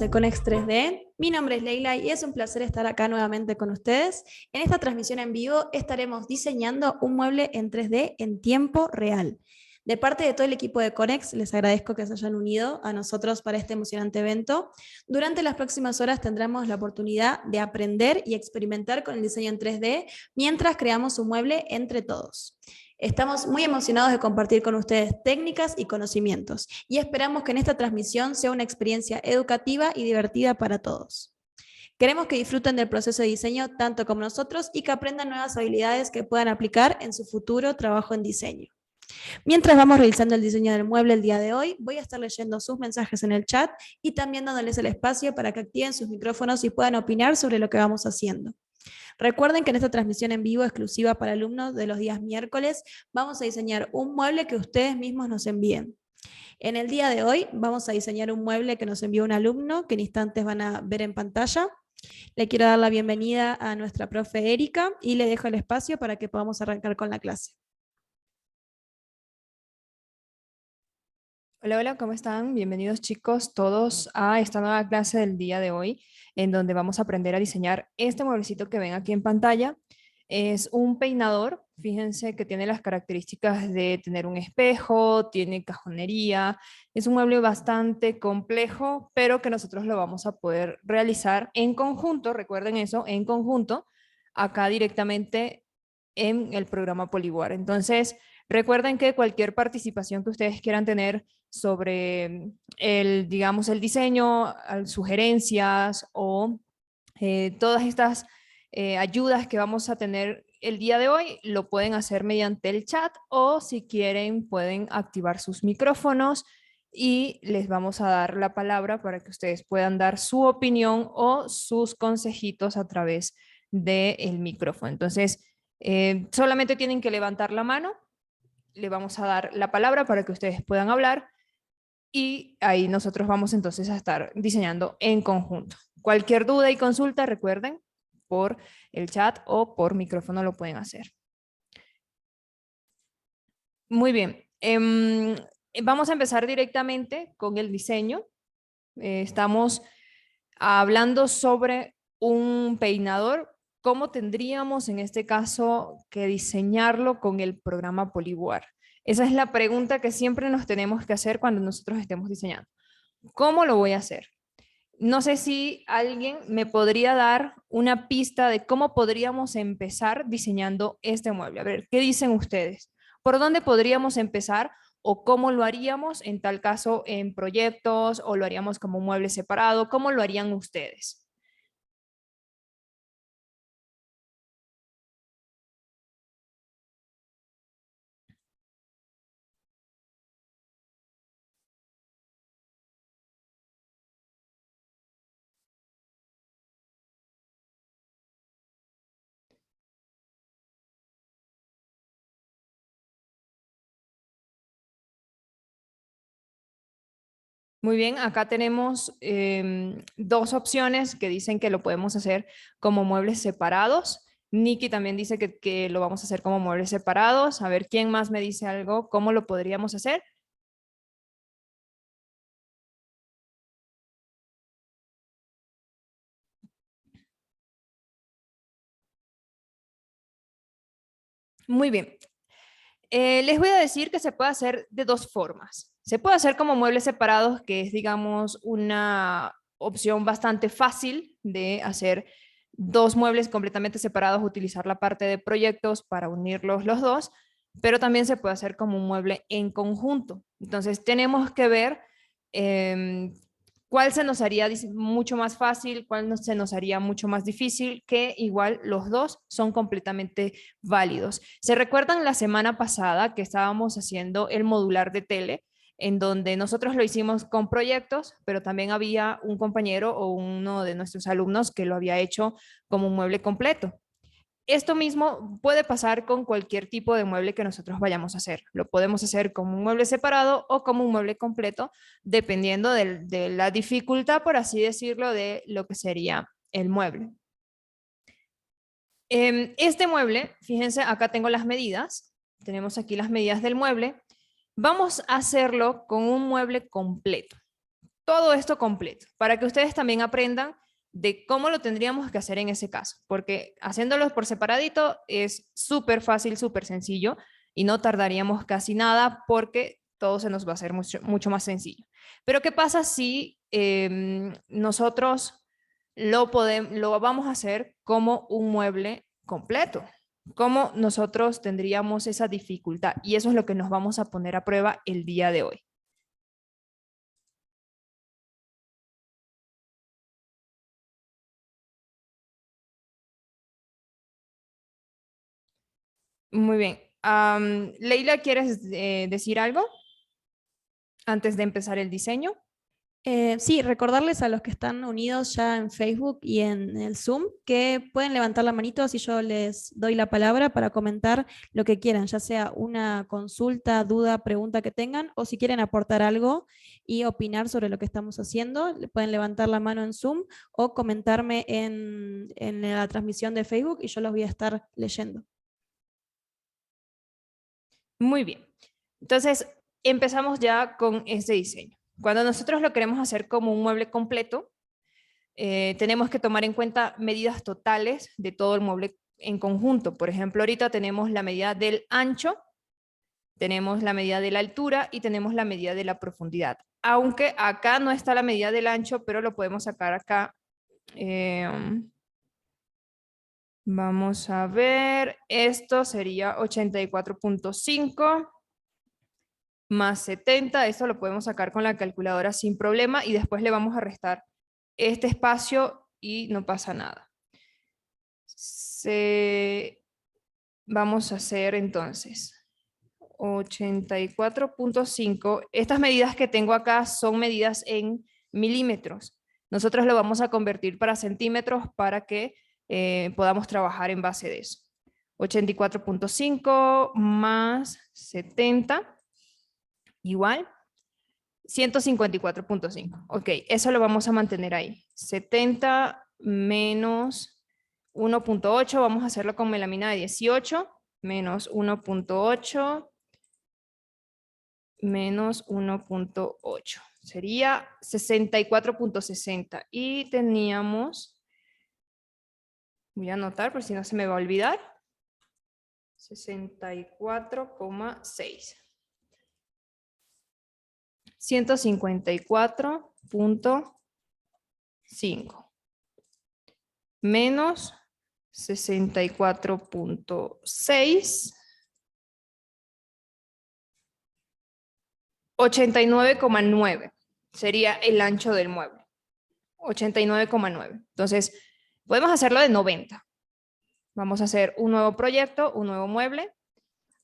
de Conex 3D. Mi nombre es Leila y es un placer estar acá nuevamente con ustedes. En esta transmisión en vivo estaremos diseñando un mueble en 3D en tiempo real. De parte de todo el equipo de Conex, les agradezco que se hayan unido a nosotros para este emocionante evento. Durante las próximas horas tendremos la oportunidad de aprender y experimentar con el diseño en 3D mientras creamos un mueble entre todos. Estamos muy emocionados de compartir con ustedes técnicas y conocimientos y esperamos que en esta transmisión sea una experiencia educativa y divertida para todos. Queremos que disfruten del proceso de diseño tanto como nosotros y que aprendan nuevas habilidades que puedan aplicar en su futuro trabajo en diseño. Mientras vamos realizando el diseño del mueble el día de hoy, voy a estar leyendo sus mensajes en el chat y también dándoles el espacio para que activen sus micrófonos y puedan opinar sobre lo que vamos haciendo. Recuerden que en esta transmisión en vivo exclusiva para alumnos de los días miércoles vamos a diseñar un mueble que ustedes mismos nos envíen. En el día de hoy vamos a diseñar un mueble que nos envió un alumno que en instantes van a ver en pantalla. Le quiero dar la bienvenida a nuestra profe Erika y le dejo el espacio para que podamos arrancar con la clase. Hola, hola, ¿cómo están? Bienvenidos chicos todos a esta nueva clase del día de hoy, en donde vamos a aprender a diseñar este mueblecito que ven aquí en pantalla. Es un peinador, fíjense que tiene las características de tener un espejo, tiene cajonería, es un mueble bastante complejo, pero que nosotros lo vamos a poder realizar en conjunto, recuerden eso, en conjunto, acá directamente en el programa Polyboard. Entonces, recuerden que cualquier participación que ustedes quieran tener sobre digamos, el diseño, sugerencias o todas estas ayudas que vamos a tener el día de hoy, lo pueden hacer mediante el chat o si quieren pueden activar sus micrófonos y les vamos a dar la palabra para que ustedes puedan dar su opinión o sus consejitos a través del micrófono. Entonces, solamente tienen que levantar la mano, le vamos a dar la palabra para que ustedes puedan hablar y ahí nosotros vamos entonces a estar diseñando en conjunto. Cualquier duda y consulta, recuerden, por el chat o por micrófono lo pueden hacer. Muy bien. Vamos a empezar directamente con el diseño. Estamos hablando sobre un peinador. ¿Cómo tendríamos en este caso que diseñarlo con el programa Polyboard? Esa es la pregunta que siempre nos tenemos que hacer cuando nosotros estemos diseñando. ¿Cómo lo voy a hacer? No sé si alguien me podría dar una pista de cómo podríamos empezar diseñando este mueble. A ver, ¿qué dicen ustedes? ¿Por dónde podríamos empezar o cómo lo haríamos en tal caso en proyectos o lo haríamos como un mueble separado? ¿Cómo lo harían ustedes? Muy bien, acá tenemos dos opciones que dicen que lo podemos hacer como muebles separados. Nikki también dice que lo vamos a hacer como muebles separados. A ver, ¿quién más me dice algo? ¿Cómo lo podríamos hacer? Muy bien. Les voy a decir que se puede hacer de dos formas. Se puede hacer como muebles separados, que es, digamos, una opción bastante fácil de hacer dos muebles completamente separados, utilizar la parte de proyectos para unirlos los dos, pero también se puede hacer como un mueble en conjunto. Entonces, tenemos que ver eh, cuál se nos haría mucho más fácil, cuál se nos haría mucho más difícil, que igual los dos son completamente válidos. ¿Se recuerdan la semana pasada que estábamos haciendo el modular de tele? En donde nosotros lo hicimos con proyectos, pero también había un compañero o uno de nuestros alumnos que lo había hecho como un mueble completo. Esto mismo puede pasar con cualquier tipo de mueble que nosotros vayamos a hacer. Lo podemos hacer como un mueble separado o como un mueble completo, dependiendo de la dificultad, por así decirlo, de lo que sería el mueble. Este mueble, fíjense, acá tengo las medidas. Tenemos aquí las medidas del mueble. Vamos a hacerlo con un mueble completo. todo esto completo, para que ustedes también aprendan de cómo lo tendríamos que hacer en ese caso, porque haciéndolos por separadito es súper fácil, súper sencillo y no tardaríamos casi nada porque todo se nos va a hacer mucho, mucho más sencillo. Pero ¿qué pasa si nosotros lo vamos a hacer como un mueble completo? ¿Cómo nosotros tendríamos esa dificultad? Y eso es lo que nos vamos a poner a prueba el día de hoy. Muy bien. Leila, ¿quieres decir algo antes de empezar el diseño? Sí, recordarles a los que están unidos ya en Facebook y en el Zoom que pueden levantar la manito si yo les doy la palabra para comentar lo que quieran, ya sea una consulta, duda, pregunta que tengan, o si quieren aportar algo y opinar sobre lo que estamos haciendo, pueden levantar la mano en Zoom o comentarme en la transmisión de Facebook y yo los voy a estar leyendo. Muy bien. Entonces, empezamos ya con este diseño. Cuando nosotros lo queremos hacer como un mueble completo, tenemos que tomar en cuenta medidas totales de todo el mueble en conjunto. Por ejemplo, ahorita tenemos la medida del ancho, tenemos la medida de la altura y tenemos la medida de la profundidad. Aunque acá no está la medida del ancho, pero lo podemos sacar acá. Vamos a ver, esto sería 84.5 más 70, esto lo podemos sacar con la calculadora sin problema y después le vamos a restar este espacio y no pasa nada. Vamos a hacer entonces 84.5. Estas medidas que tengo acá son medidas en milímetros. Nosotros lo vamos a convertir para centímetros para que podamos trabajar en base de eso. 84.5 más 70 igual 154.5. Ok, eso lo vamos a mantener ahí. 70 menos 1.8, vamos a hacerlo con melamina de 18, menos 1.8, menos 1.8. Sería 64.60. Y teníamos, voy a anotar por si no se me va a olvidar, 64,6. 154.5 menos 64.6, 89,9 sería el ancho del mueble. 89,9. Entonces, podemos hacerlo de 90. Vamos a hacer un nuevo proyecto, un nuevo mueble.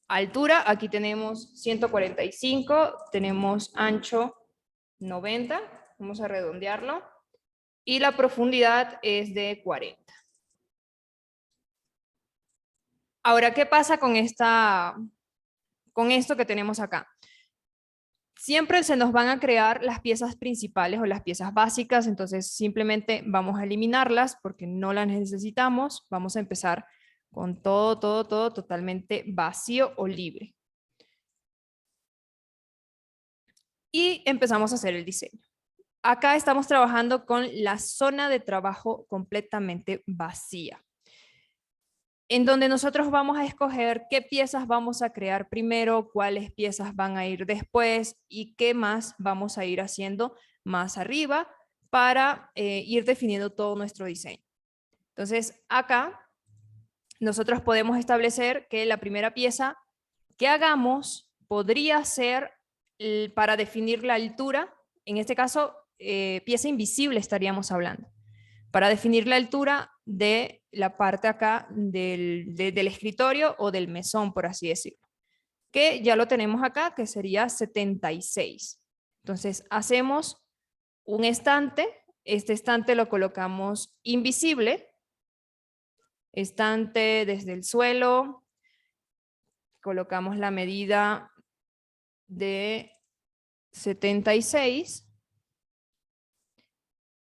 Altura, aquí tenemos 145, tenemos ancho 90, vamos a redondearlo, y la profundidad es de 40. Ahora, ¿qué pasa con esto que tenemos acá? Siempre se nos van a crear las piezas principales o las piezas básicas, entonces simplemente vamos a eliminarlas porque no las necesitamos. Vamos a empezar con todo totalmente vacío o libre. Y empezamos a hacer el diseño. Acá estamos trabajando con la zona de trabajo completamente vacía, en donde nosotros vamos a escoger qué piezas vamos a crear primero, cuáles piezas van a ir después y qué más vamos a ir haciendo más arriba para ir definiendo todo nuestro diseño. Entonces, acá nosotros podemos establecer que la primera pieza que hagamos podría ser para definir la altura, en este caso, pieza invisible estaríamos hablando, para definir la altura de la parte acá del escritorio o del mesón, por así decirlo, que ya lo tenemos acá, que sería 76. Entonces, hacemos un estante, este estante lo colocamos invisible, estante desde el suelo, colocamos la medida de 76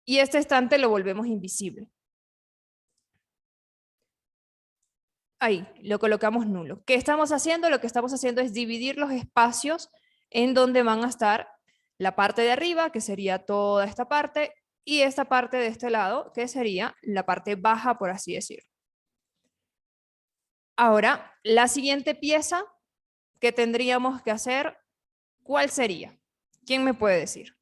y este estante lo volvemos invisible. Ahí, lo colocamos nulo. ¿Qué estamos haciendo? Lo que estamos haciendo es dividir los espacios en donde van a estar la parte de arriba, que sería toda esta parte, y esta parte de este lado, que sería la parte baja, por así decirlo. Ahora, la siguiente pieza que tendríamos que hacer, ¿cuál sería? ¿Quién me puede decir?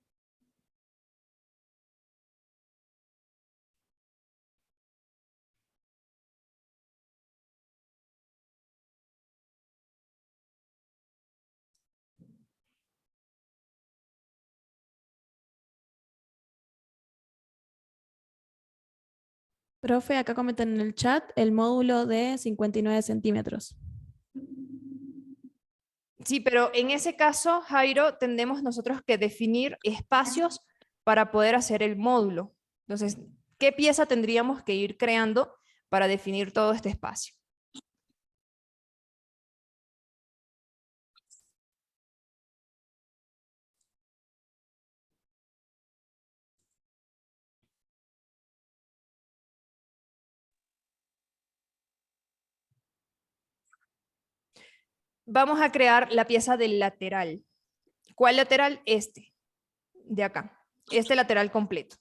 Profe, acá comentan en el chat el módulo de 59 centímetros. Sí, pero en ese caso, Jairo, tendremos nosotros que definir espacios para poder hacer el módulo. Entonces, ¿qué pieza tendríamos que ir creando para definir todo este espacio? Vamos a crear la pieza del lateral. ¿Cuál lateral? Este, de acá. Este lateral completo.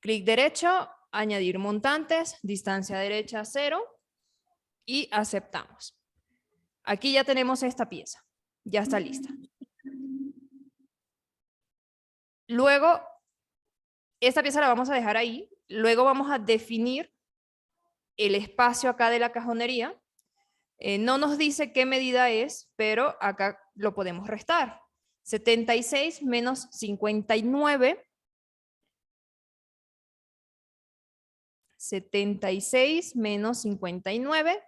Clic derecho, añadir montantes, distancia derecha 0 y aceptamos. Aquí ya tenemos esta pieza. Ya está lista. Luego, esta pieza la vamos a dejar ahí. Luego vamos a definir el espacio acá de la cajonería. No nos dice qué medida es, pero acá lo podemos restar. 76 menos 59. 76 menos 59.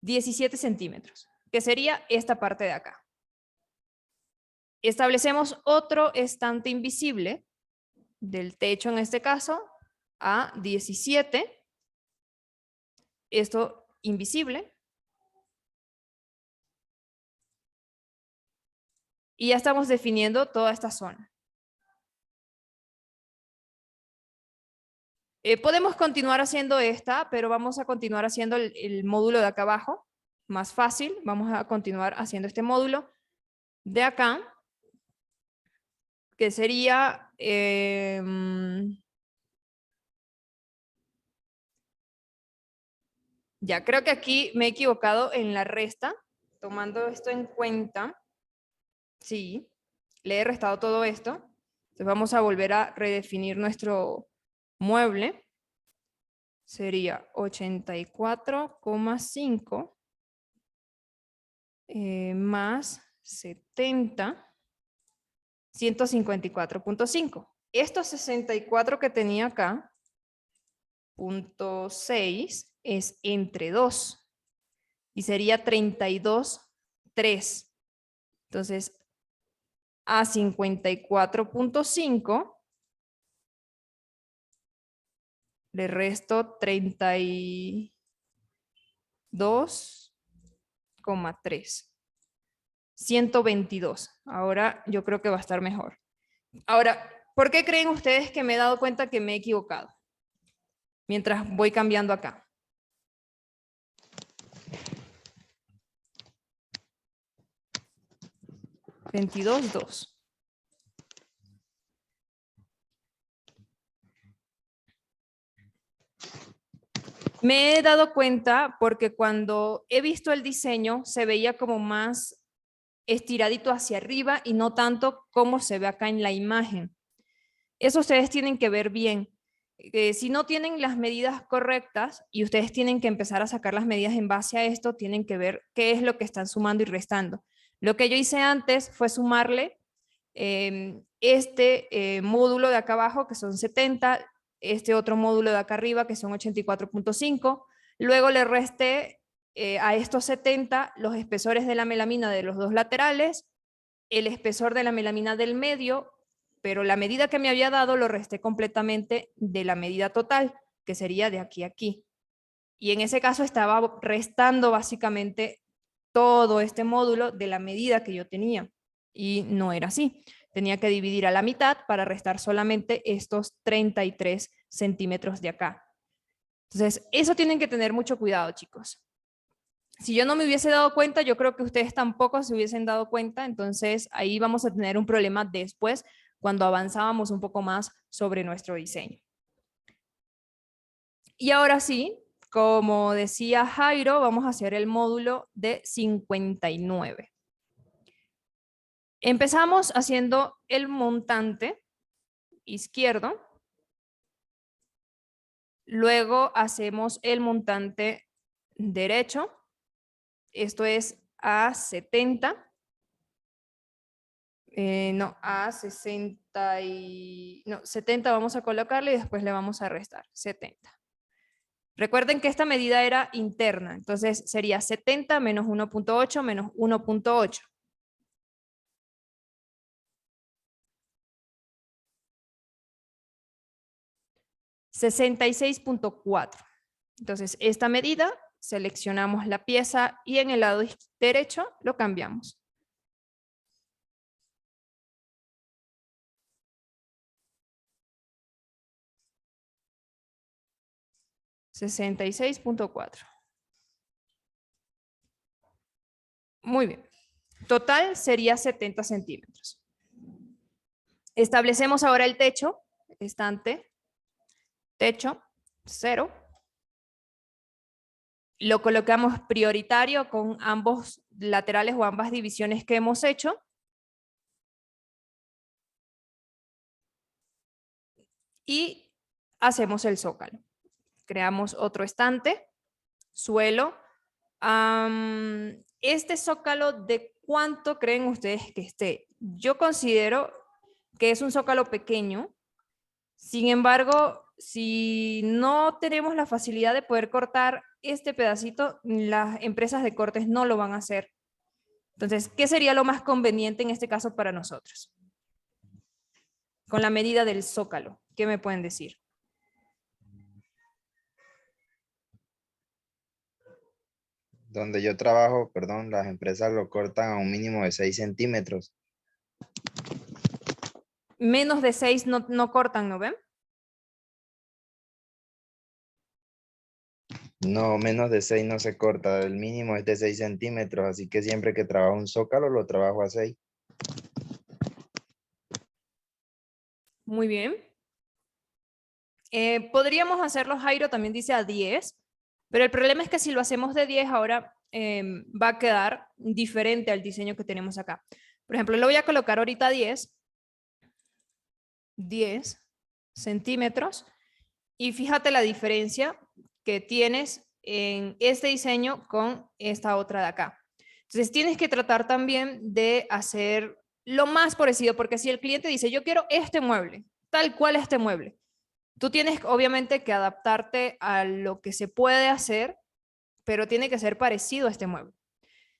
17 centímetros, que sería esta parte de acá. Establecemos otro estante invisible del techo en este caso a 17. Esto invisible. Y ya estamos definiendo toda esta zona. Podemos continuar haciendo esta, pero vamos a continuar haciendo el módulo de acá abajo. Más fácil, vamos a continuar haciendo este módulo de acá, que sería... ya, creo que aquí me he equivocado en la resta, tomando esto en cuenta. Sí, le he restado todo esto. Entonces vamos a volver a redefinir nuestro mueble. Sería 84,5 más 70, 154,5. Estos 64 que tenía acá, punto 6, es entre 2. Y sería 32,3. Entonces, a 54,5 le resto 32,3. 122. Ahora yo creo que va a estar mejor. Ahora, ¿por qué creen ustedes que me he dado cuenta que me he equivocado? Mientras voy cambiando acá. $22,2. Me he dado cuenta porque cuando he visto el diseño se veía como más estiradito hacia arriba y no tanto como se ve acá en la imagen. Eso ustedes tienen que ver bien. Si no tienen las medidas correctas y ustedes tienen que empezar a sacar las medidas en base a esto, tienen que ver qué es lo que están sumando y restando. Lo que yo hice antes fue sumarle este módulo de acá abajo, que son 70, este otro módulo de acá arriba, que son 84,5. Luego le resté a estos 70 los espesores de la melamina de los dos laterales, el espesor de la melamina del medio, pero la medida que me había dado lo resté completamente de la medida total, que sería de aquí a aquí. Y en ese caso estaba restando básicamente todo este módulo de la medida que yo tenía. Y no era así. Tenía que dividir a la mitad para restar solamente estos 33 centímetros de acá. Entonces, eso tienen que tener mucho cuidado, chicos. Si yo no me hubiese dado cuenta, yo creo que ustedes tampoco se hubiesen dado cuenta, entonces ahí vamos a tener un problema después cuando avanzábamos un poco más sobre nuestro diseño. Y ahora sí, como decía Jairo, vamos a hacer el módulo de 59. Empezamos haciendo el montante izquierdo, luego hacemos el montante derecho, esto es a 70, no, a 60 y, no, 70 vamos a colocarle y después le vamos a restar 70. Recuerden que esta medida era interna, entonces sería 70 menos 1.8 menos 1.8. 66.4. Entonces, esta medida, seleccionamos la pieza y en el lado derecho lo cambiamos. $66.4. Muy bien. Total sería 70 centímetros. Establecemos ahora el techo, estante, techo, 0. Lo colocamos prioritario con ambos laterales o ambas divisiones que hemos hecho. Y hacemos el zócalo. Creamos otro estante, suelo. Este zócalo, ¿de cuánto creen ustedes que esté? Yo considero que es un zócalo pequeño. Sin embargo, si no tenemos la facilidad de poder cortar este pedacito, las empresas de cortes no lo van a hacer. Entonces, ¿qué sería lo más conveniente en este caso para nosotros? Con la medida del zócalo, ¿qué me pueden decir? Donde yo trabajo, perdón, las empresas lo cortan a un mínimo de 6 centímetros. Menos de 6 no cortan, ¿no ven? No, menos de 6 no se corta, el mínimo es de 6 centímetros, así que siempre que trabajo un zócalo lo trabajo a 6. Muy bien. Podríamos hacerlo, Jairo también dice a 10, pero el problema es que si lo hacemos de 10 ahora va a quedar diferente al diseño que tenemos acá. Por ejemplo, lo voy a colocar ahorita a 10 centímetros y fíjate la diferencia que tienes en este diseño con esta otra de acá. Entonces tienes que tratar también de hacer lo más parecido, porque si el cliente dice, yo quiero este mueble, tal cual este mueble, tú tienes obviamente que adaptarte a lo que se puede hacer, pero tiene que ser parecido a este mueble.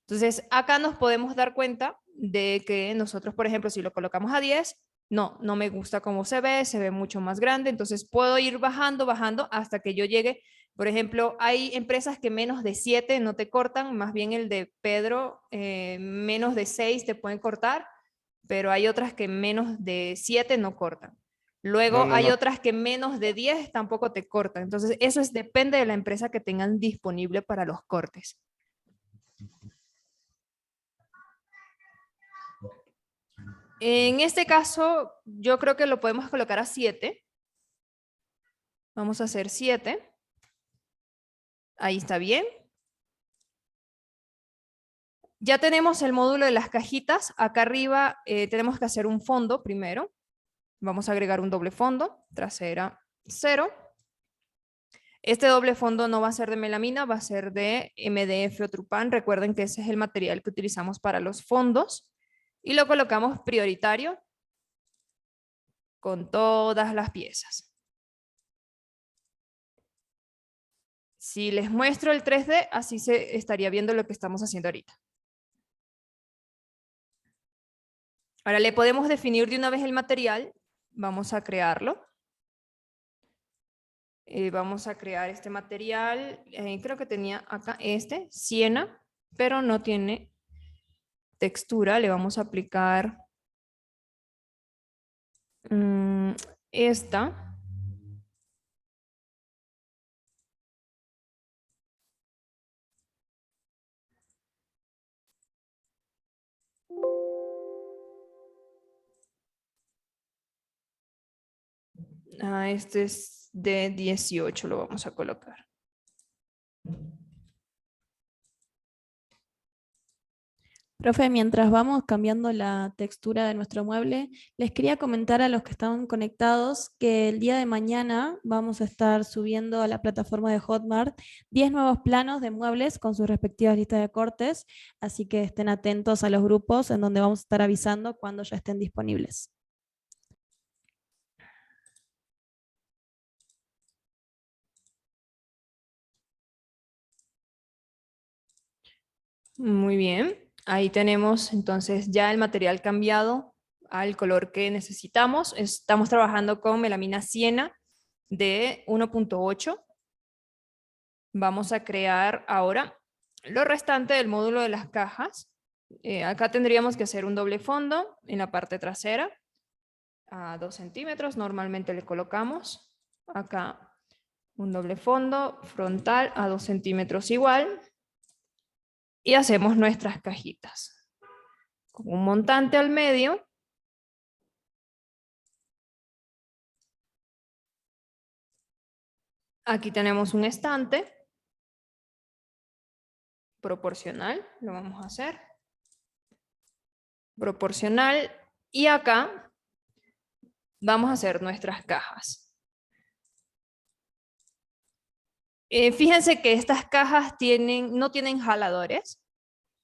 Entonces, acá nos podemos dar cuenta de que nosotros, por ejemplo, si lo colocamos a 10, no me gusta cómo se ve mucho más grande, entonces puedo ir bajando, bajando hasta que yo llegue. Por ejemplo, hay empresas que menos de 7 no te cortan, más bien el de Pedro, menos de 6 te pueden cortar, pero hay otras que menos de 7 no cortan. No, Luego no, hay no. otras que menos de 10 tampoco te cortan. Entonces, depende de la empresa que tengan disponible para los cortes. En este caso, yo creo que lo podemos colocar a 7. Vamos a hacer 7. Ahí está bien. Ya tenemos el módulo de las cajitas. Acá arriba tenemos que hacer un fondo primero. Vamos a agregar un doble fondo, trasera 0. Este doble fondo no va a ser de melamina, va a ser de MDF o Trupan. Recuerden que ese es el material que utilizamos para los fondos. Y lo colocamos prioritario con todas las piezas. Si les muestro el 3D, así se estaría viendo lo que estamos haciendo ahorita. Ahora le podemos definir de una vez el material. Vamos a crearlo. Vamos a crear este material. Creo que tenía acá siena, pero no tiene textura. Le vamos a aplicar esta. Este es de 18, lo vamos a colocar. Profe, mientras vamos cambiando la textura de nuestro mueble, les quería comentar a los que están conectados que el día de mañana vamos a estar subiendo a la plataforma de Hotmart 10 nuevos planos de muebles con sus respectivas listas de cortes, así que estén atentos a los grupos en donde vamos a estar avisando cuando ya estén disponibles. Muy bien, ahí tenemos entonces ya el material cambiado al color que necesitamos. Estamos trabajando con melamina siena de 1.8. Vamos a crear ahora lo restante del módulo de las cajas. Acá tendríamos que hacer un doble fondo en la parte trasera a 2 centímetros. Normalmente le colocamos acá un doble fondo frontal a 2 centímetros igual. Y hacemos nuestras cajitas. Con un montante al medio. Aquí tenemos un estante proporcional, lo vamos a hacer. Proporcional. Y acá vamos a hacer nuestras cajas. Fíjense que estas cajas no tienen jaladores.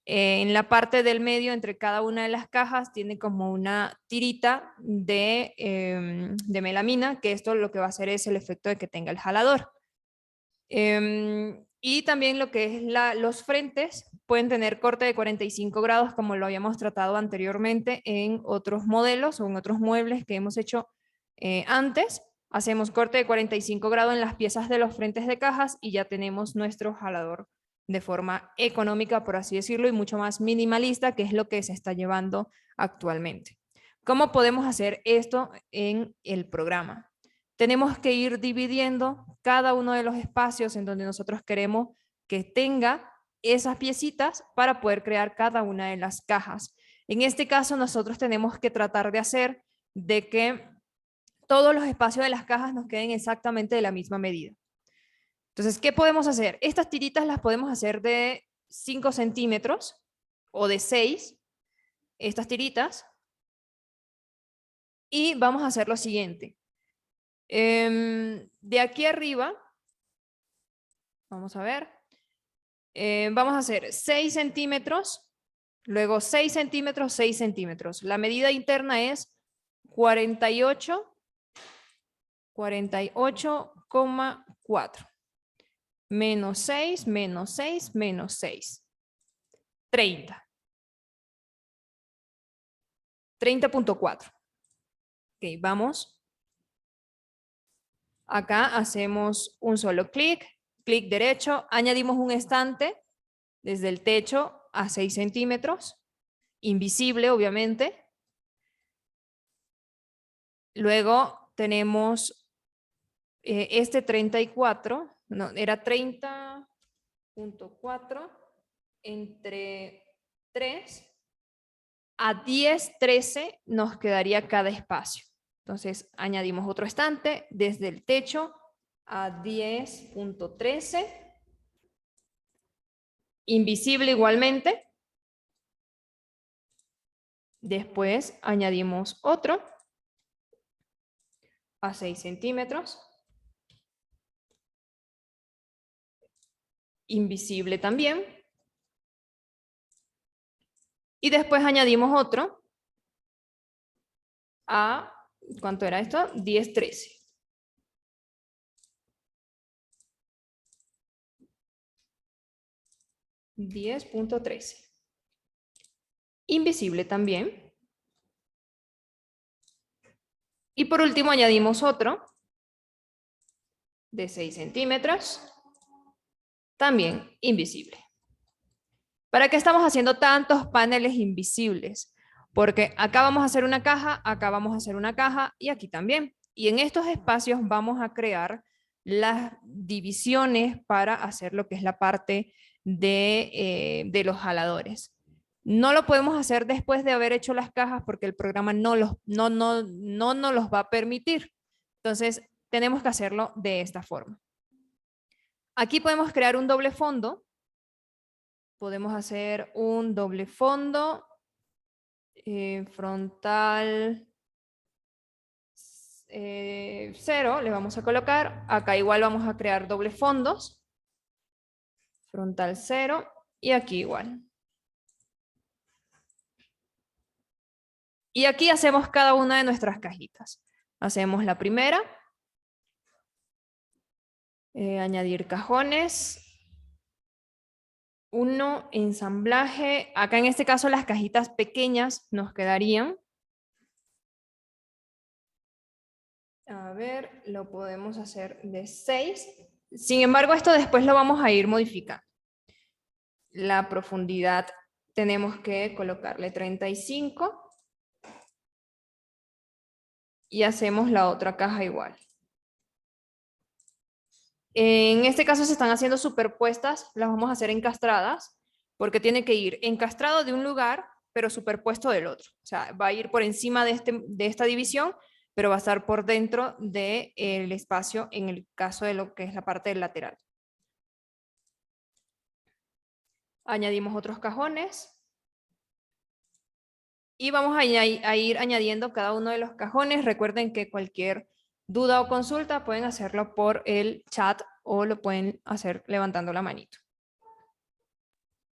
En la parte del medio, entre cada una de las cajas, tiene como una tirita de melamina, que esto lo que va a hacer es el efecto de que tenga el jalador. Y también lo que es los frentes pueden tener corte de 45 grados, como lo habíamos tratado anteriormente en otros modelos o en otros muebles que hemos hecho antes. Hacemos corte de 45 grados en las piezas de los frentes de cajas y ya tenemos nuestro jalador de forma económica, por así decirlo, y mucho más minimalista, que es lo que se está llevando actualmente. ¿Cómo podemos hacer esto en el programa? Tenemos que ir dividiendo cada uno de los espacios en donde nosotros queremos que tenga esas piecitas para poder crear cada una de las cajas. En este caso, nosotros tenemos que tratar de hacer de que todos los espacios de las cajas nos queden exactamente de la misma medida. Entonces, ¿qué podemos hacer? Estas tiritas las podemos hacer de 5 centímetros o de 6, estas tiritas. Y vamos a hacer lo siguiente. De aquí arriba, vamos a ver, vamos a hacer 6 centímetros, luego 6 centímetros, 6 centímetros. La medida interna es 48,4. Menos 6, menos 6, menos 6. 30. 30.4. Ok, vamos. Acá hacemos un solo clic, clic derecho, añadimos un estante desde el techo a 6 centímetros, invisible obviamente. Luego tenemos este 34, no, era 30.4 entre 3 a 10, 13 nos quedaría cada espacio. Entonces añadimos otro estante desde el techo a 10.13, invisible igualmente. Después añadimos otro a 6 centímetros. Invisible también. Y después añadimos otro a, ¿cuánto era esto? 10.13. 10.13. Invisible también. Y por último añadimos otro de 6 centímetros. También invisible. ¿Para qué estamos haciendo tantos paneles invisibles? Porque acá vamos a hacer una caja, acá vamos a hacer una caja y aquí también. Y en estos espacios vamos a crear las divisiones para hacer lo que es la parte de los jaladores. No lo podemos hacer después de haber hecho las cajas porque el programa no nos los va a permitir. Entonces, tenemos que hacerlo de esta forma. Aquí podemos crear un doble fondo. Podemos hacer un doble fondo frontal 0, le vamos a colocar. Acá igual vamos a crear doble fondos. Frontal 0 y aquí igual. Y aquí hacemos cada una de nuestras cajitas. Hacemos la primera. Añadir cajones. 1, ensamblaje. Acá en este caso las cajitas pequeñas nos quedarían. A ver, lo podemos hacer de 6. Sin embargo, esto después lo vamos a ir modificando. La profundidad tenemos que colocarle 35. Y hacemos la otra caja igual. En este caso se están haciendo superpuestas, las vamos a hacer encastradas, porque tiene que ir encastrado de un lugar, pero superpuesto del otro. O sea, va a ir por encima de esta división, pero va a estar por dentro del espacio en el caso de lo que es la parte del lateral. Añadimos otros cajones. Y vamos a ir añadiendo cada uno de los cajones. Recuerden que cualquier duda o consulta pueden hacerlo por el chat o lo pueden hacer levantando la manito.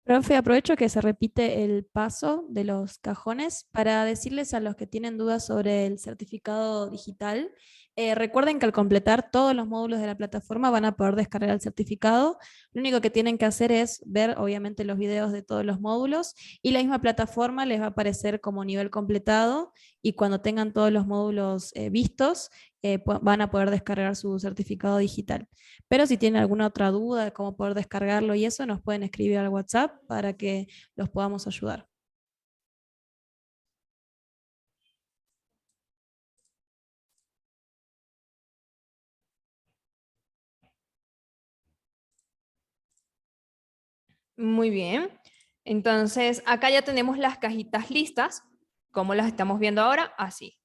Profe, aprovecho que se repite el paso de los cajones para decirles a los que tienen dudas sobre el certificado digital, recuerden que al completar todos los módulos de la plataforma van a poder descargar el certificado. Lo único que tienen que hacer es ver obviamente los videos de todos los módulos y la misma plataforma les va a aparecer como nivel completado y cuando tengan todos los módulos vistos van a poder descargar su certificado digital. Pero si tienen alguna otra duda de cómo poder descargarlo y eso, nos pueden escribir al WhatsApp para que los podamos ayudar. Muy bien. Entonces, acá ya tenemos las cajitas listas. ¿Cómo las estamos viendo ahora? Así.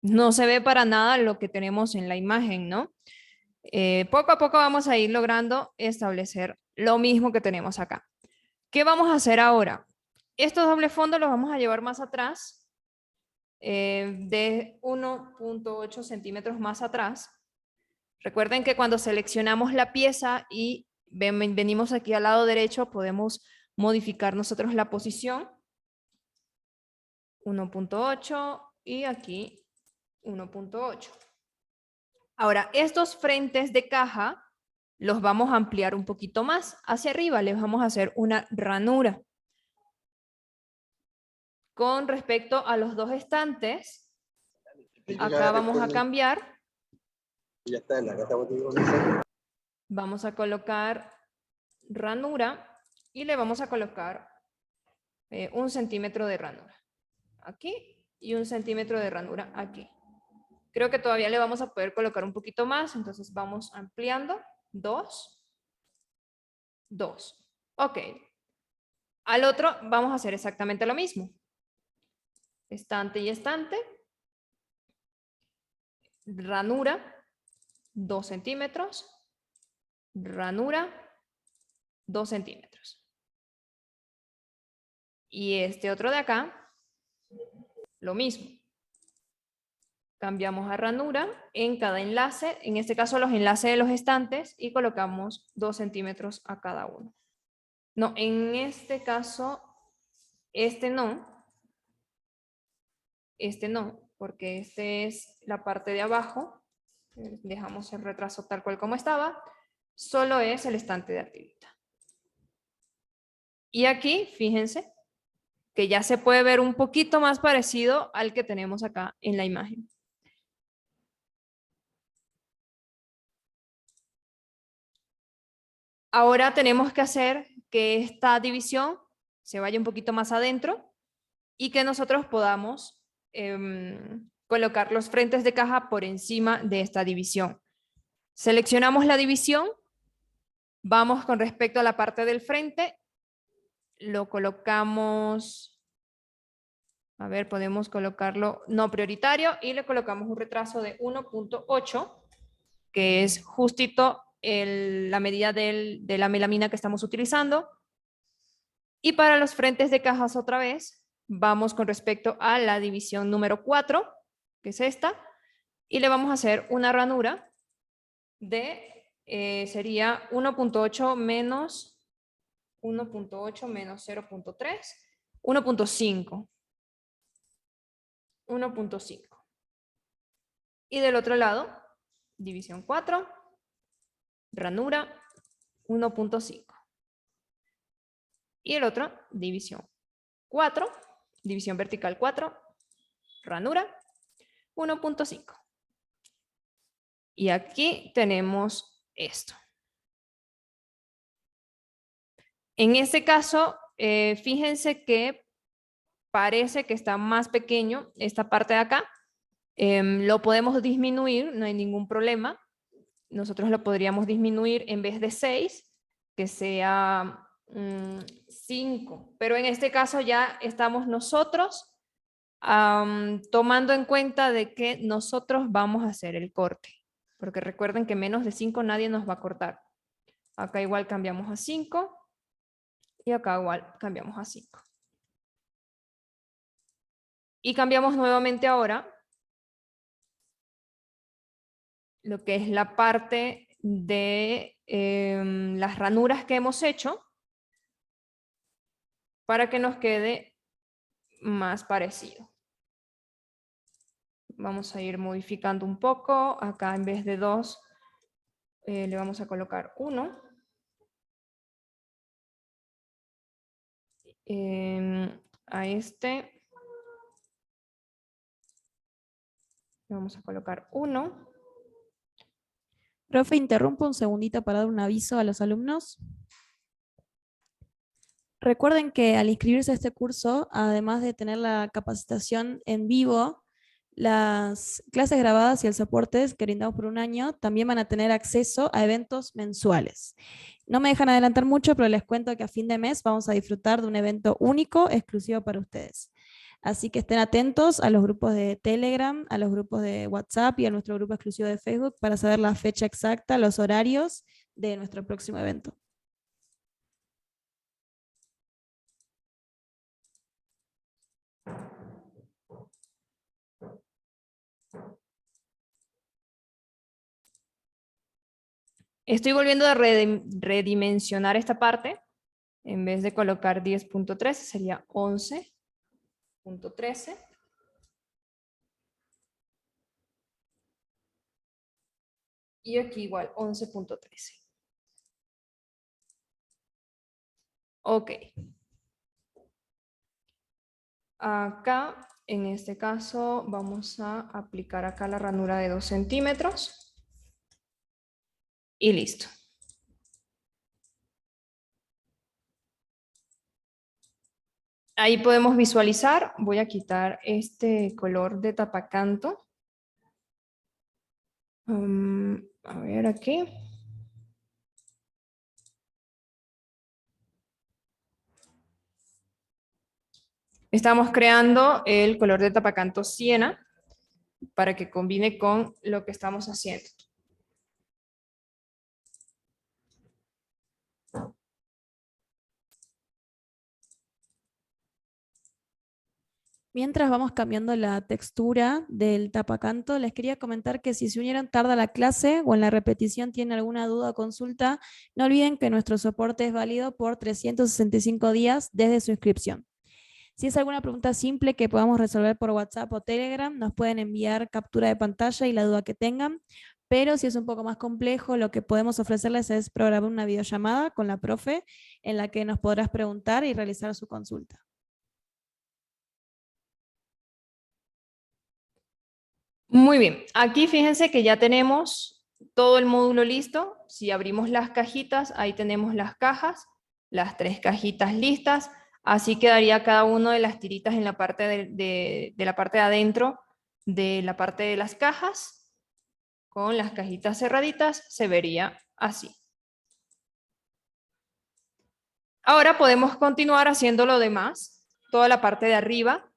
No se ve para nada lo que tenemos en la imagen, ¿no? Poco a poco vamos a ir logrando establecer lo mismo que tenemos acá. ¿Qué vamos a hacer ahora? Estos dobles fondos los vamos a llevar más atrás, de 1.8 centímetros más atrás. Recuerden que cuando seleccionamos la pieza y venimos aquí al lado derecho, podemos modificar nosotros la posición. 1.8 y aquí 1.8. Ahora, estos frentes de caja los vamos a ampliar un poquito más. Hacia arriba les vamos a hacer una ranura. Con respecto a los dos estantes, acá vamos a cambiar. Vamos a colocar ranura y le vamos a colocar 1 centímetro de ranura aquí y 1 centímetro de ranura aquí. Creo que todavía le vamos a poder colocar un poquito más, entonces vamos ampliando. 2, 2. Ok. Al otro vamos a hacer exactamente lo mismo. Estante y estante. Ranura, 2 centímetros. Ranura, 2 centímetros. Y este otro de acá, lo mismo. Cambiamos a ranura en cada enlace, en este caso los enlaces de los estantes, y colocamos 2 centímetros a cada uno. No, en este caso, este no, porque este es la parte de abajo. Dejamos el retraso tal cual como estaba, solo es el estante de arribita. Y aquí, fíjense, que ya se puede ver un poquito más parecido al que tenemos acá en la imagen. Ahora tenemos que hacer que esta división se vaya un poquito más adentro y que nosotros podamos colocar los frentes de caja por encima de esta división. Seleccionamos la división, vamos con respecto a la parte del frente, lo colocamos A ver, podemos colocarlo no prioritario y le colocamos un retraso de 1.8, que es justito la medida de la melamina que estamos utilizando. Y para los frentes de cajas otra vez, vamos con respecto a la división número 4, que es esta, y le vamos a hacer una ranura de, sería 1.8 menos 0.3, 1.5. 1.5. Y del otro lado, división 4, ranura 1.5. Y el otro, división 4, división vertical 4, ranura 1.5. Y aquí tenemos esto. En este caso, fíjense que parece que está más pequeño esta parte de acá. Lo podemos disminuir, no hay ningún problema. Nosotros lo podríamos disminuir en vez de 6, que sea 5. Pero en este caso ya estamos nosotros tomando en cuenta de que nosotros vamos a hacer el corte. Porque recuerden que menos de 5 nadie nos va a cortar. Acá igual cambiamos a 5 y acá igual cambiamos a 5. Y cambiamos nuevamente ahora lo que es la parte de las ranuras que hemos hecho para que nos quede más parecido. Vamos a ir modificando un poco. Acá en vez de 2 le vamos a colocar 1. A este le vamos a colocar 1. Profe, interrumpo un segundito para dar un aviso a los alumnos. Recuerden que al inscribirse a este curso, además de tener la capacitación en vivo, las clases grabadas y el soporte que brindamos por un año también van a tener acceso a eventos mensuales. No me dejan adelantar mucho, pero les cuento que a fin de mes vamos a disfrutar de un evento único, exclusivo para ustedes. Así que estén atentos a los grupos de Telegram, a los grupos de WhatsApp y a nuestro grupo exclusivo de Facebook para saber la fecha exacta, los horarios de nuestro próximo evento. Estoy volviendo a redimensionar esta parte. En vez de colocar 10.13 sería 11.13. Y aquí igual 11.13. Ok. Acá, en este caso, vamos a aplicar acá la ranura de 2 centímetros. Y listo. Ahí podemos visualizar. Voy a quitar este color de tapacanto. A ver aquí. Estamos creando el color de tapacanto siena para que combine con lo que estamos haciendo. Mientras vamos cambiando la textura del tapacanto, les quería comentar que si se unieron tarde a la clase o en la repetición tienen alguna duda o consulta, no olviden que nuestro soporte es válido por 365 días desde su inscripción. Si es alguna pregunta simple que podamos resolver por WhatsApp o Telegram, nos pueden enviar captura de pantalla y la duda que tengan, pero si es un poco más complejo, lo que podemos ofrecerles es programar una videollamada con la profe en la que nos podrás preguntar y realizar su consulta. Muy bien, aquí fíjense que ya tenemos todo el módulo listo. Si abrimos las cajitas, ahí tenemos las cajas, las 3 cajitas listas. Así quedaría cada una de las tiritas en la parte de la parte de adentro de la parte de las cajas. Con las cajitas cerraditas se vería así. Ahora podemos continuar haciendo lo demás, toda la parte de arriba.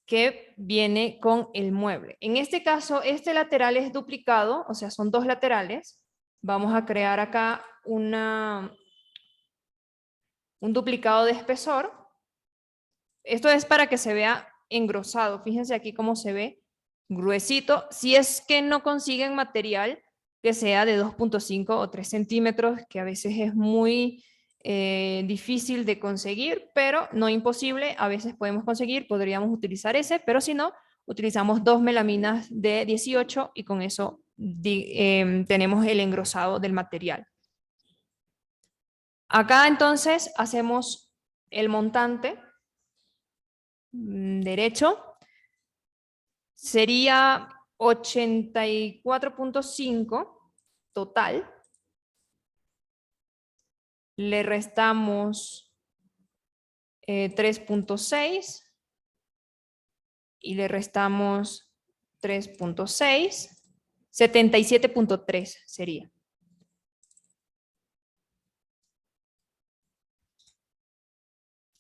que viene con el mueble. En este caso, este lateral es duplicado, o sea, son dos laterales. Vamos a crear acá un duplicado de espesor. Esto es para que se vea engrosado. Fíjense aquí cómo se ve gruesito. Si es que no consiguen material que sea de 2.5 o 3 centímetros, que a veces es muy difícil de conseguir, pero no imposible. A veces podemos conseguir, podríamos utilizar ese, pero si no, utilizamos 2 melaminas de 18 y con eso tenemos el engrosado del material. Acá entonces hacemos el montante derecho. Sería 84.5 total. Le restamos 3.6 y le restamos 3.6, 77.3 sería.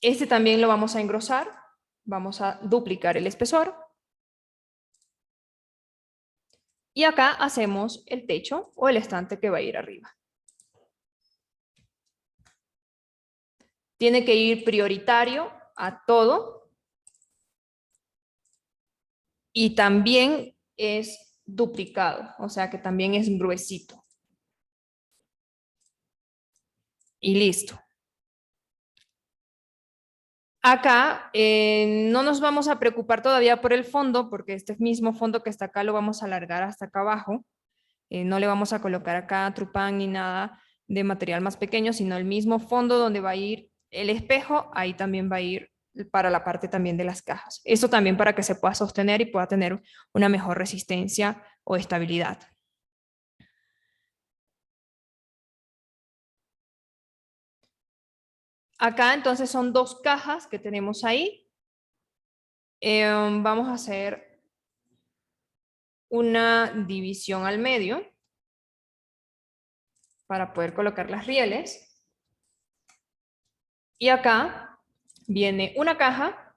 Este también lo vamos a engrosar. Vamos a duplicar el espesor. Y acá hacemos el techo o el estante que va a ir arriba. Tiene que ir prioritario a todo. Y también es duplicado, o sea que también es gruesito. Y listo. Acá no nos vamos a preocupar todavía por el fondo, porque este mismo fondo que está acá lo vamos a alargar hasta acá abajo. No le vamos a colocar acá trupán ni nada de material más pequeño, sino el mismo fondo donde va a ir el espejo, ahí también va a ir para la parte también de las cajas. Eso también para que se pueda sostener y pueda tener una mejor resistencia o estabilidad. Acá entonces son dos cajas que tenemos ahí. Vamos a hacer una división al medio para poder colocar las rieles. Y acá viene una caja.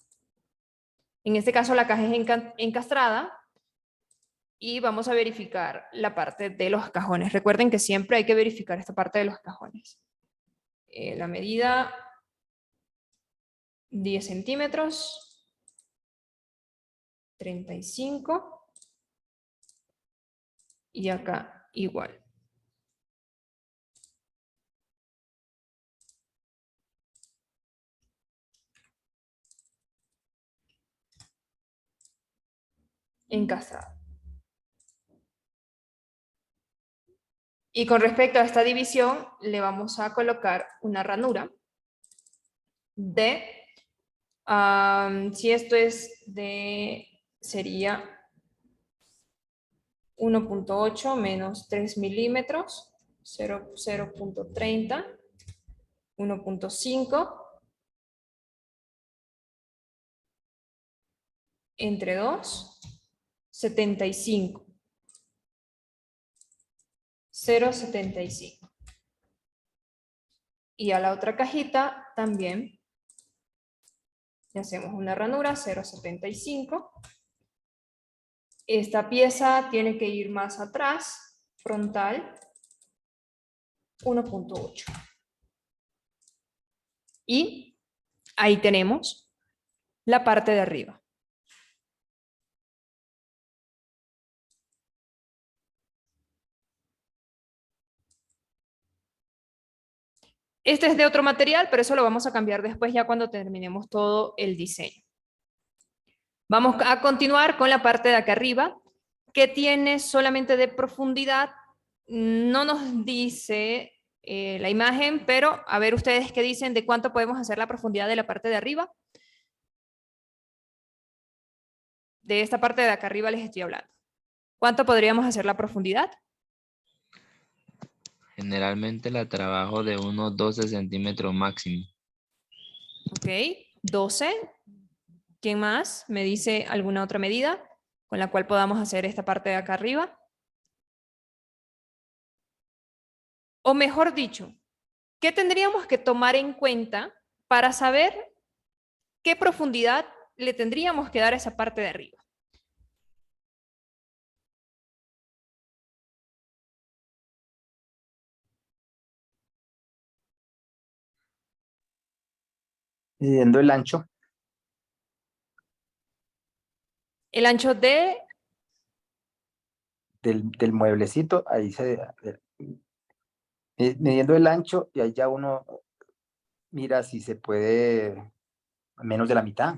En este caso la caja es encastrada. Y vamos a verificar la parte de los cajones. Recuerden que siempre hay que verificar esta parte de los cajones. La medida 10 centímetros, 35 y acá igual. Encastrado. Y con respecto a esta división, le vamos a colocar una ranura de, si esto es de, sería 1.8 menos 3 milímetros, 0.30, 1.5, entre 2, 75. 0.75. Y a la otra cajita también le hacemos una ranura 0.75. Esta pieza tiene que ir más atrás, frontal, 1.8. Y ahí tenemos la parte de arriba. Este es de otro material, pero eso lo vamos a cambiar después ya cuando terminemos todo el diseño. Vamos a continuar con la parte de acá arriba, que tiene solamente de profundidad. No nos dice la imagen, pero a ver ustedes qué dicen de cuánto podemos hacer la profundidad de la parte de arriba. De esta parte de acá arriba les estoy hablando. ¿Cuánto podríamos hacer la profundidad? Generalmente la trabajo de unos 12 centímetros máximo. Ok, 12. ¿Quién más me dice alguna otra medida con la cual podamos hacer esta parte de acá arriba? O mejor dicho, ¿qué tendríamos que tomar en cuenta para saber qué profundidad le tendríamos que dar a esa parte de arriba? Midiendo el ancho El ancho de... del mueblecito, midiendo el ancho y ahí ya uno mira si se puede menos de la mitad.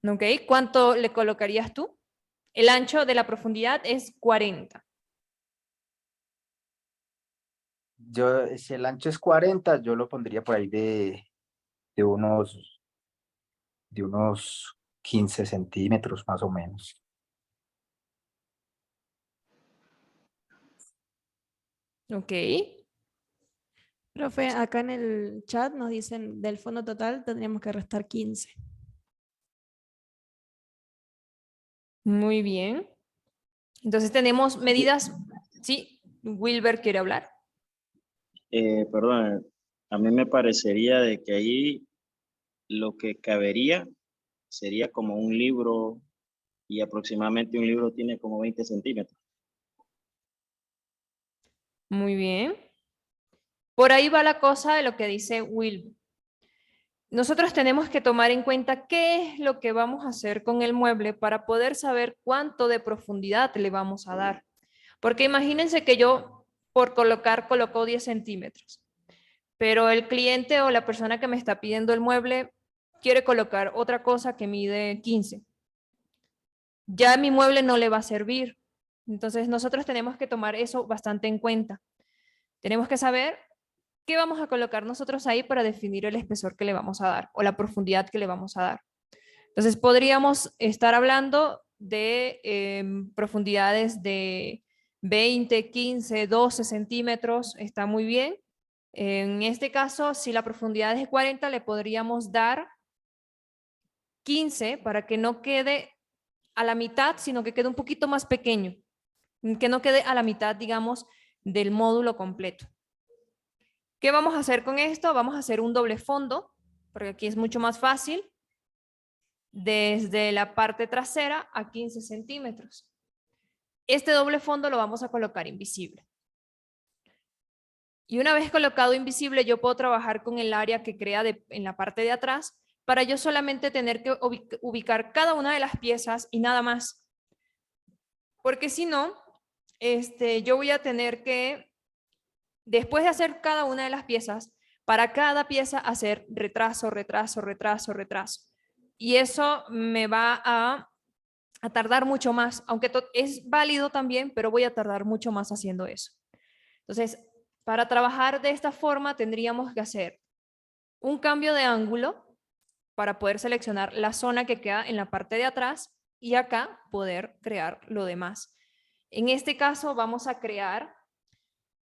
¿Ok? ¿Cuánto le colocarías tú? El ancho de la profundidad es 40. Si el ancho es 40, yo lo pondría por ahí de unos, de unos 15 centímetros más o menos. ¿Ok? Profe, acá en el chat nos dicen del fondo total tendríamos que restar 15. Muy bien. Entonces tenemos medidas... Sí, Wilber quiere hablar. Perdón, a mí me parecería de que ahí lo que cabería sería como un libro y aproximadamente un libro tiene como 20 centímetros. Muy bien. Por ahí va la cosa de lo que dice Wilber. Nosotros tenemos que tomar en cuenta qué es lo que vamos a hacer con el mueble para poder saber cuánto de profundidad le vamos a dar. Porque imagínense que yo por colocó 10 centímetros, pero el cliente o la persona que me está pidiendo el mueble quiere colocar otra cosa que mide 15. Ya mi mueble no le va a servir. Entonces nosotros tenemos que tomar eso bastante en cuenta. Tenemos que saber qué vamos a colocar nosotros ahí para definir el espesor que le vamos a dar o la profundidad que le vamos a dar. Entonces podríamos estar hablando de profundidades de 20, 15, 12 centímetros, está muy bien. En este caso, si la profundidad es de 40, le podríamos dar 15 para que no quede a la mitad, sino que quede un poquito más pequeño, que no quede a la mitad, digamos, del módulo completo. ¿Qué vamos a hacer con esto? Vamos a hacer un doble fondo, porque aquí es mucho más fácil, desde la parte trasera a 15 centímetros. Este doble fondo lo vamos a colocar invisible. Y una vez colocado invisible, yo puedo trabajar con el área que crea en la parte de atrás para yo solamente tener que ubicar cada una de las piezas y nada más. Porque si no, yo voy a tener que, después de hacer cada una de las piezas, para cada pieza hacer retraso, retraso, retraso, retraso. Y eso me va a tardar mucho más, aunque es válido también, pero voy a tardar mucho más haciendo eso. Entonces, para trabajar de esta forma tendríamos que hacer un cambio de ángulo para poder seleccionar la zona que queda en la parte de atrás y acá poder crear lo demás. En este caso vamos a crear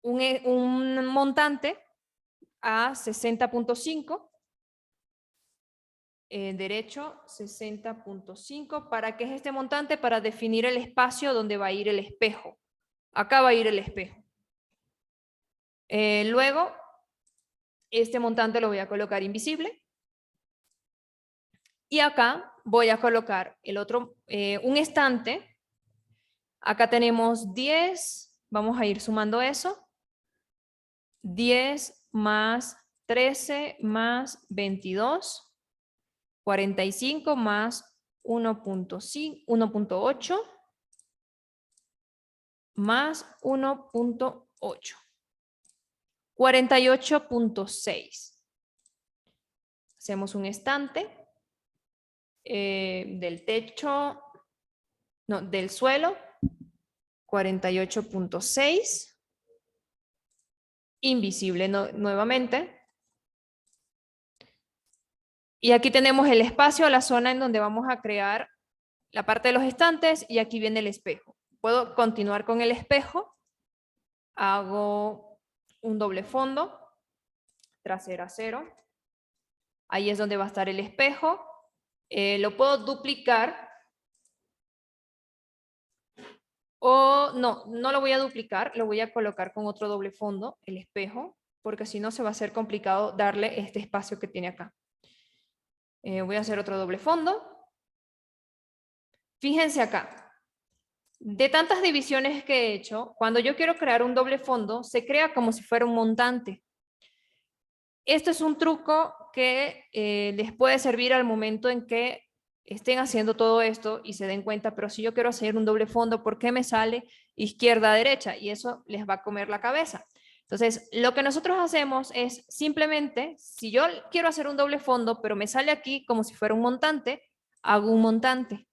un montante a 60.5, derecho 60.5. ¿Para qué es este montante? Para definir el espacio donde va a ir el espejo. Acá va a ir el espejo. Luego, este montante lo voy a colocar invisible. Y acá voy a colocar el otro, un estante. Acá tenemos 10, vamos a ir sumando eso. 10 más 13 más 22, 45 más 1.8 más 1.8. 48.6. Hacemos un estante del techo, no, del suelo, 48.6. Invisible nuevamente. Y aquí tenemos el espacio, la zona en donde vamos a crear la parte de los estantes y aquí viene el espejo. Puedo continuar con el espejo. Hago un doble fondo, trasera 0. Ahí es donde va a estar el espejo. Lo puedo duplicar. O no lo voy a duplicar, lo voy a colocar con otro doble fondo, el espejo, porque si no se va a hacer complicado darle este espacio que tiene acá. Voy a hacer otro doble fondo. Fíjense acá. De tantas divisiones que he hecho, cuando yo quiero crear un doble fondo, se crea como si fuera un montante. Esto es un truco que les puede servir al momento en que estén haciendo todo esto y se den cuenta, pero si yo quiero hacer un doble fondo, ¿por qué me sale izquierda a derecha? Y eso les va a comer la cabeza. Entonces, lo que nosotros hacemos es simplemente, si yo quiero hacer un doble fondo, pero me sale aquí como si fuera un montante, hago un montante.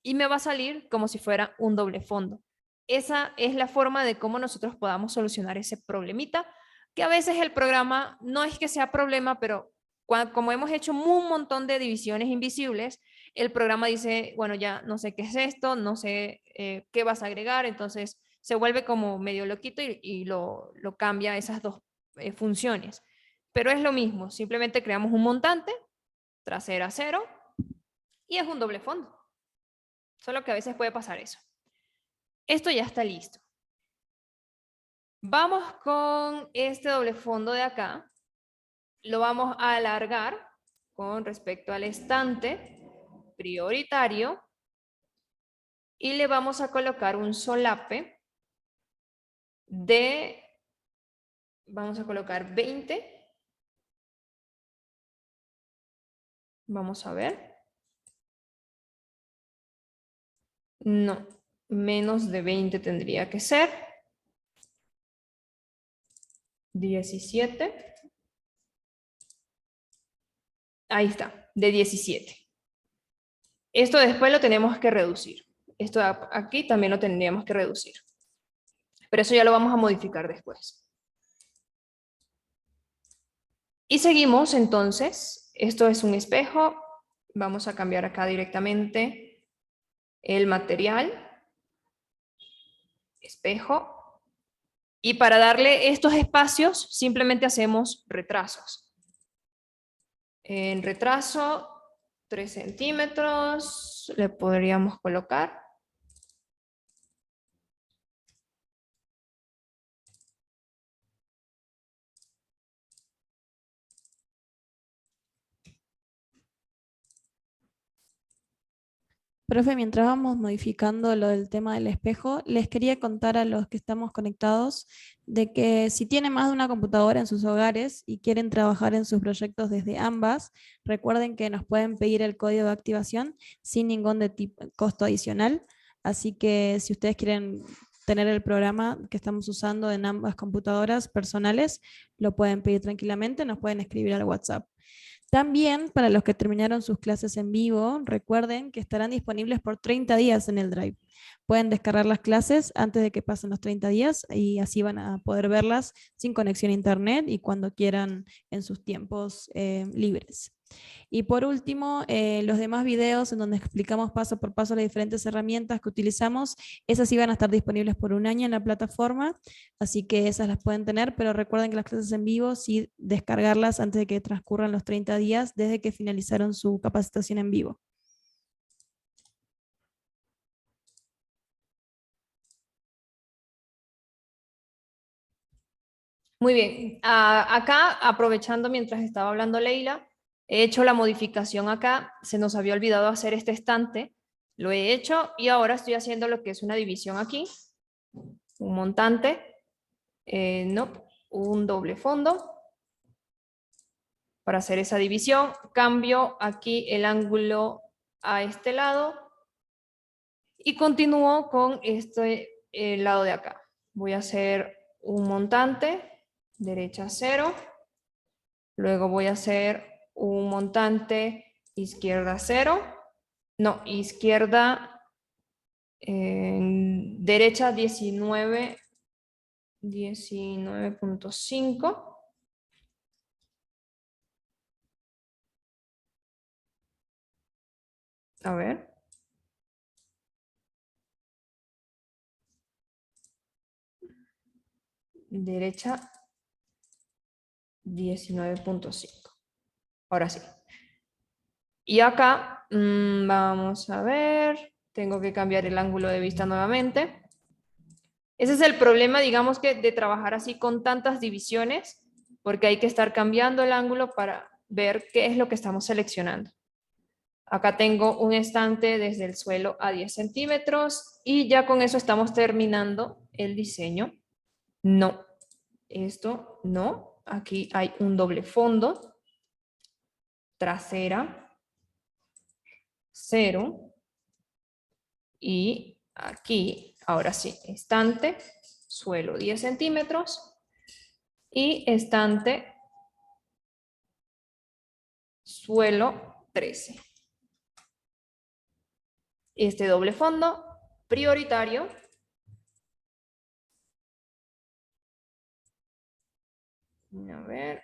Y me va a salir como si fuera un doble fondo. Esa es la forma de cómo nosotros podamos solucionar ese problemita, que a veces el programa no es que sea problema, pero como hemos hecho un montón de divisiones invisibles, el programa dice, bueno, ya no sé qué es esto, no sé qué vas a agregar, entonces se vuelve como medio loquito y lo cambia a esas dos funciones. Pero es lo mismo, simplemente creamos un montante, trasera 0, y es un doble fondo. Solo que a veces puede pasar eso. Esto ya está listo. Vamos con este doble fondo de acá. Lo vamos a alargar con respecto al estante prioritario y le vamos a colocar un solape de, vamos a colocar 20. Vamos a ver. No, menos de 20 tendría que ser. 17. Ahí está, de 17. Esto después lo tenemos que reducir. Esto aquí también lo tendríamos que reducir. Pero eso ya lo vamos a modificar después. Y seguimos entonces. Esto es un espejo. Vamos a cambiar acá directamente el material. Espejo. Y para darle estos espacios, simplemente hacemos retrasos. En retraso, 3 centímetros, le podríamos colocar. Profe, mientras vamos modificando lo del tema del espejo, les quería contar a los que estamos conectados de que si tienen más de una computadora en sus hogares y quieren trabajar en sus proyectos desde ambas, recuerden que nos pueden pedir el código de activación sin ningún costo adicional. Así que si ustedes quieren tener el programa que estamos usando en ambas computadoras personales, lo pueden pedir tranquilamente, nos pueden escribir al WhatsApp. También, para los que terminaron sus clases en vivo, recuerden que estarán disponibles por 30 días en el Drive. Pueden descargar las clases antes de que pasen los 30 días y así van a poder verlas sin conexión a internet y cuando quieran en sus tiempos libres. Y por último, los demás videos en donde explicamos paso por paso las diferentes herramientas que utilizamos, esas sí van a estar disponibles por 1 año en la plataforma, así que esas las pueden tener, pero recuerden que las clases en vivo sí descargarlas antes de que transcurran los 30 días desde que finalizaron su capacitación en vivo. Muy bien, acá aprovechando mientras estaba hablando Leila, he hecho la modificación acá, se nos había olvidado hacer este estante, lo he hecho y ahora estoy haciendo lo que es una división aquí, un montante, no, un doble fondo. Para hacer esa división, cambio aquí el ángulo a este lado y continúo con este lado de acá. Voy a hacer un montante. Derecha 0, luego voy a hacer un montante izquierda 0, no, izquierda, derecha 19.5, a ver, derecha 19.5. Ahora sí. Y acá, vamos a ver, tengo que cambiar el ángulo de vista nuevamente. Ese es el problema, digamos que de trabajar así con tantas divisiones, porque hay que estar cambiando el ángulo para ver qué es lo que estamos seleccionando. Acá tengo un estante desde el suelo a 10 centímetros y ya con eso estamos terminando el diseño. No, esto no. Aquí hay un doble fondo. Trasera, 0. Y aquí, ahora sí, estante, suelo 10 centímetros y estante, suelo 13. Este doble fondo prioritario. A ver.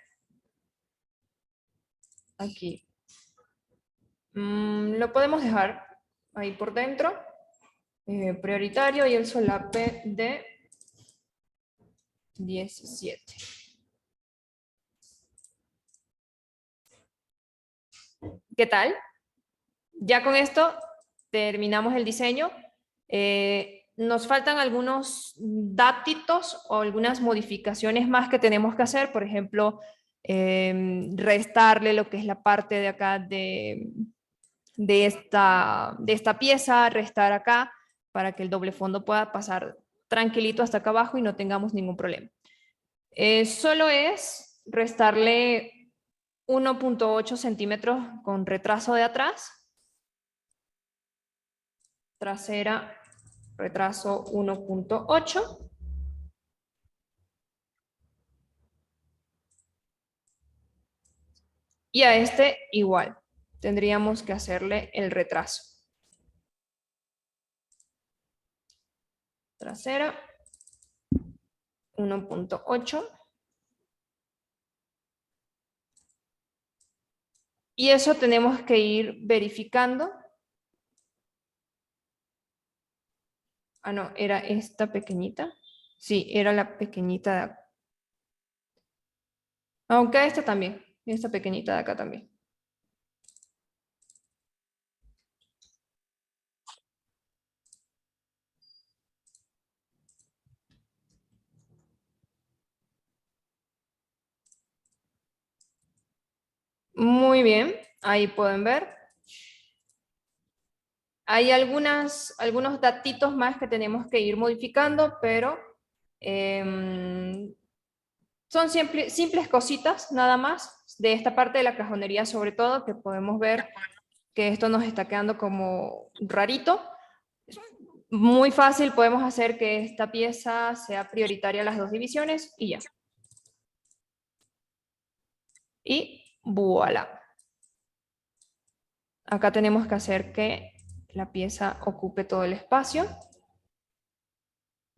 Aquí. Lo podemos dejar ahí por dentro. Prioritario y el solape de 17. ¿Qué tal? Ya con esto terminamos el diseño. Nos faltan algunos datitos o algunas modificaciones más que tenemos que hacer. Por ejemplo, restarle lo que es la parte de acá de esta pieza, restar acá para que el doble fondo pueda pasar tranquilito hasta acá abajo y no tengamos ningún problema. Solo es restarle 1.8 centímetros con retraso de atrás. Trasera, retraso 1.8. Y a este igual, tendríamos que hacerle el retraso. Trasera, 1.8. Y eso tenemos que ir verificando. Ah, no, era esta pequeñita. Sí, era la pequeñita de acá. Aunque esta también, esta pequeñita de acá también. Muy bien, ahí pueden ver. Hay algunos datitos más que tenemos que ir modificando, pero son simples cositas nada más. De esta parte de la cajonería sobre todo, que podemos ver que esto nos está quedando como rarito. Muy fácil, podemos hacer que esta pieza sea prioritaria a las dos divisiones y ya. Y voilà. Acá tenemos que hacer que la pieza ocupe todo el espacio.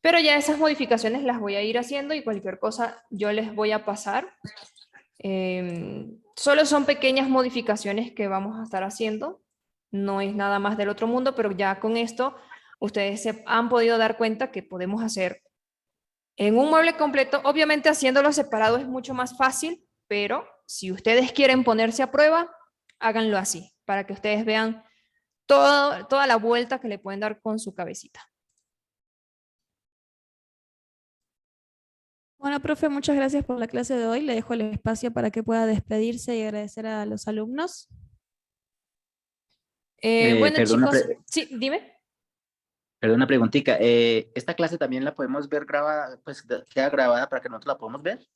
Pero ya esas modificaciones las voy a ir haciendo y cualquier cosa yo les voy a pasar. Solo son pequeñas modificaciones que vamos a estar haciendo. No es nada más del otro mundo, pero ya con esto ustedes se han podido dar cuenta que podemos hacer en un mueble completo. Obviamente haciéndolo separado es mucho más fácil, pero si ustedes quieren ponerse a prueba, háganlo así, para que ustedes vean toda la vuelta que le pueden dar con su cabecita. Bueno, profe, muchas gracias por la clase de hoy. Le dejo el espacio para que pueda despedirse y agradecer a los alumnos. Bueno, Perdona, chicos, sí, dime. perdona una preguntita. ¿Esta clase también la podemos ver grabada, pues queda grabada para que nosotros la podamos ver?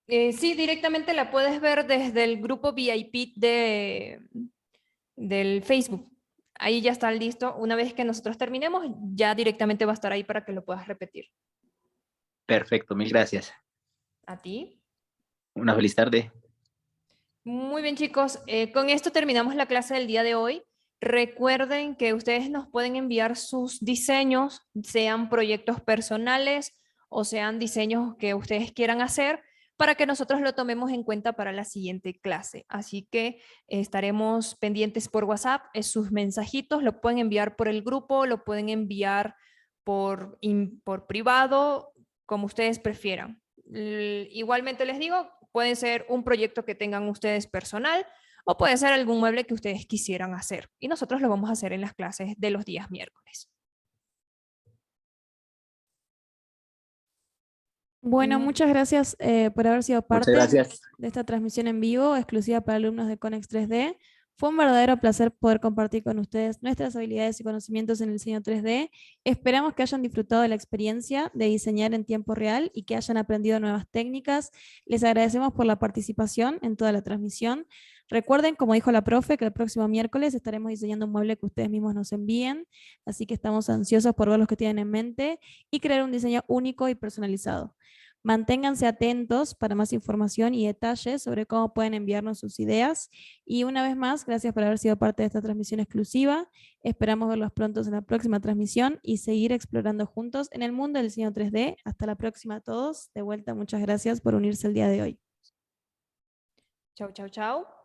Sí, directamente la puedes ver desde el grupo VIP del Facebook. Ahí ya está listo. Una vez que nosotros terminemos, ya directamente va a estar ahí para que lo puedas repetir. Perfecto, mil gracias. A ti. Una feliz tarde. Muy bien, chicos. Con esto terminamos la clase del día de hoy. Recuerden que ustedes nos pueden enviar sus diseños, sean proyectos personales o sean diseños que ustedes quieran hacer, para que nosotros lo tomemos en cuenta para la siguiente clase. Así que estaremos pendientes por WhatsApp. Sus mensajitos lo pueden enviar por el grupo, lo pueden enviar por privado, como ustedes prefieran. Igualmente les digo, puede ser un proyecto que tengan ustedes personal o puede ser algún mueble que ustedes quisieran hacer. Y nosotros lo vamos a hacer en las clases de los días miércoles. Bueno, Mm. muchas gracias por haber sido Muchas parte gracias. de esta transmisión en vivo exclusiva para alumnos de Conex 3D. Fue un verdadero placer poder compartir con ustedes nuestras habilidades y conocimientos en el diseño 3D. Esperamos que hayan disfrutado de la experiencia de diseñar en tiempo real y que hayan aprendido nuevas técnicas. Les agradecemos por la participación en toda la transmisión. Recuerden, como dijo la profe, que el próximo miércoles estaremos diseñando un mueble que ustedes mismos nos envíen, así que estamos ansiosos por ver los que tienen en mente y crear un diseño único y personalizado. Manténganse atentos para más información y detalles sobre cómo pueden enviarnos sus ideas. Y una vez más, gracias por haber sido parte de esta transmisión exclusiva. Esperamos verlos pronto en la próxima transmisión y seguir explorando juntos en el mundo del diseño 3D. Hasta la próxima a todos. De vuelta, muchas gracias por unirse el día de hoy. Chau, chau, chau.